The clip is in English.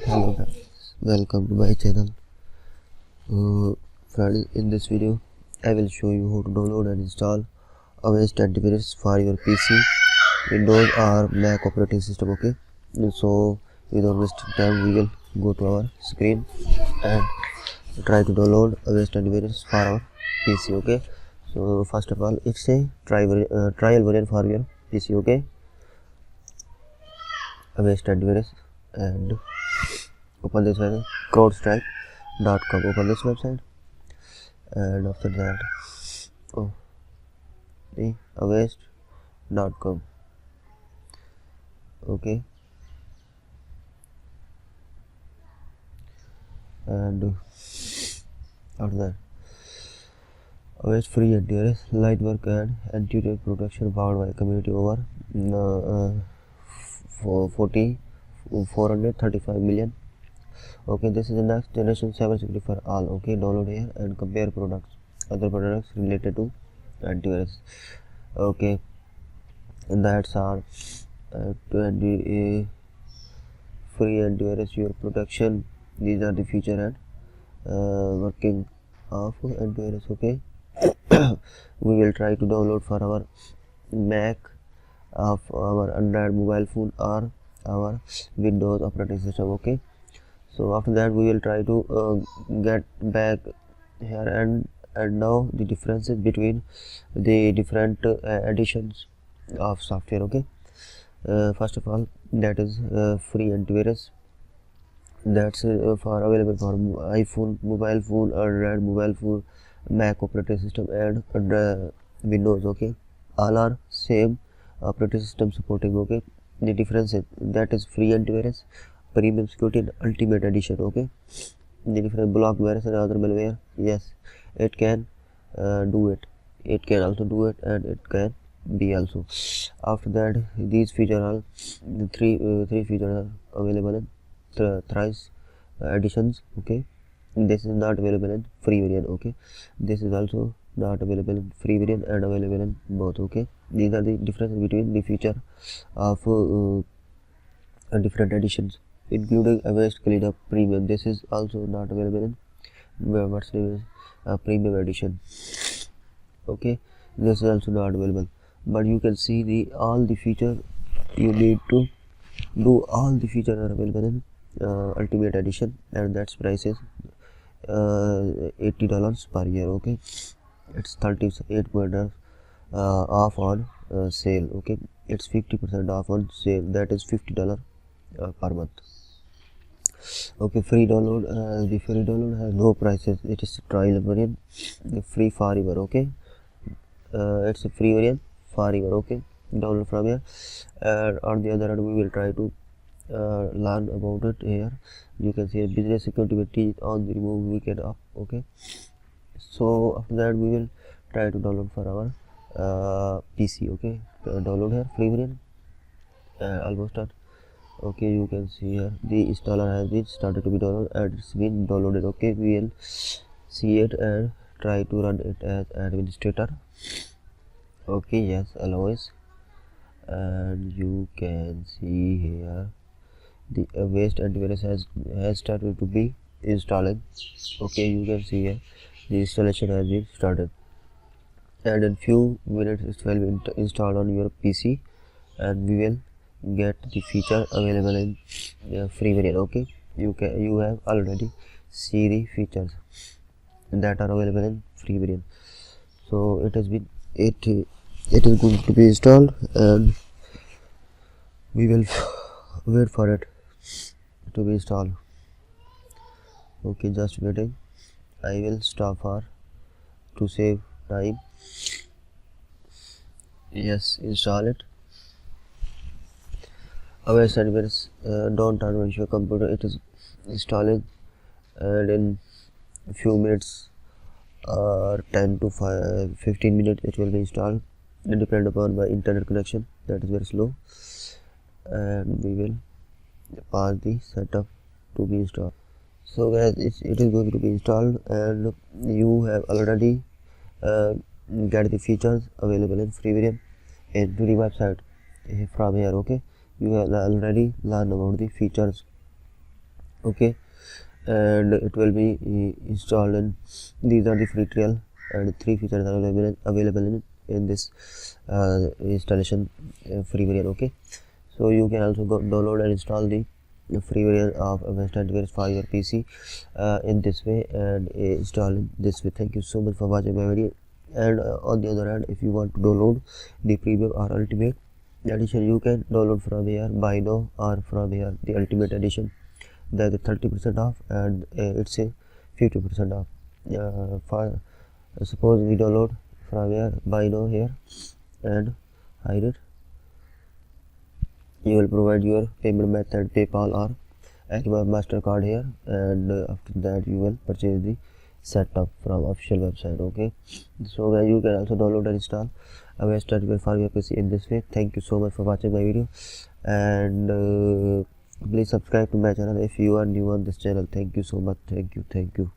Hello guys, welcome to my channel. Friends, in this video I will show you how to download and install Avast Antivirus for your PC, Windows or Mac operating system. Okay, so without wasting time we will go to our screen and try to download Avast Antivirus for our PC. Okay, so first of all it's a trial version for your PC. Okay, Avast Antivirus, and open this website crowdstrike.com. Open this website, and after that the avast.com. okay, and after that Avast free antivirus, light work and antivirus protection powered by community over 435 million. Okay, this is the next generation cybersecurity for all. Okay, download here and compare other products related to antivirus. Okay, and that's our 20 free antivirus your protection. These are the feature and working of antivirus. Okay, we will try to download for our Mac, of our Android mobile phone or our Windows operating system. Okay, so after that we will try to get back here and now the differences between the different editions of software. Okay, first of all, that is free antivirus. That's for available for iPhone mobile phone, Android mobile phone, Mac operating system and Windows. Okay, all are same operating system supporting. Okay, the difference is that is free antivirus, premium security and ultimate edition. Okay, the different block virus and other malware, yes, it can do it. It can also do it, and it can be also. After that, these features are the three features are available in thrice editions. Okay, this is not available in free variant. Okay, this is also not available in free variant and available in both. Okay, these are the differences between the feature of different editions, including Avast Cleanup Premium. This is also not available in what's name is Premium Edition. Okay, this is also not available, but you can see the all the features you need to do. All the features are available in Ultimate Edition, and that's price is $80 per year. Okay, it's 38% off on sale. Okay, it's 50% off on sale, that is $50 per month. Okay, free download. The free download has no prices. It is trial variant, the free forever. Okay, it's a free variant forever. Okay, download from here. And on the other hand, we will try to learn about it here. You can see business security with teeth on the remove weekend up. Okay, so after that we will try to download for our PC. Okay, download here free variant, almost done. Okay, you can see here the installer has been started to be downloaded and it's been downloaded. Okay, we will see it and try to run it as administrator. Okay, yes, allows, and you can see here the Avast Antivirus has started to be installing. Okay, you can see here the installation has been started, and in few minutes it will be installed on your PC, and we will get the feature available in free variant. Okay, you have already see the features that are available in free variant. So it has been it is going to be installed, and we will wait for it to be installed. Okay, just waiting. I will stop for to save time. Yes, install it. Avast Antivirus, don't turn on your computer. It is installing, and in a few minutes or 10 to 15 minutes it will be installed. It depends upon my internet connection, that is very slow, and we will pause the setup to be installed. So guys, it is going to be installed, and you have already get the features available in free variant in the website from here. Okay, you have already learned about the features okay, and it will be installed. And these are the free trial, and 3 features are available in this installation free variant. Okay, so you can also go download and install the free variant of Avast Antivirus for your PC in this way, and install it this way. Thank you so much for watching my video. And on the other hand, if you want to download the premium or ultimate edition, you can download from here, buy now, or from here the ultimate edition. That is 30% off, and it's a 50% off. For suppose we download from here, buy now here, and hide it. You will provide your payment method, PayPal or MasterCard here, and after that you will purchase the setup from official website. Okay, so you can also download and install Avast Antivirus for your PC in this way. Thank you so much for watching my video, and please subscribe to my channel if you are new on this channel. Thank you so much. Thank you.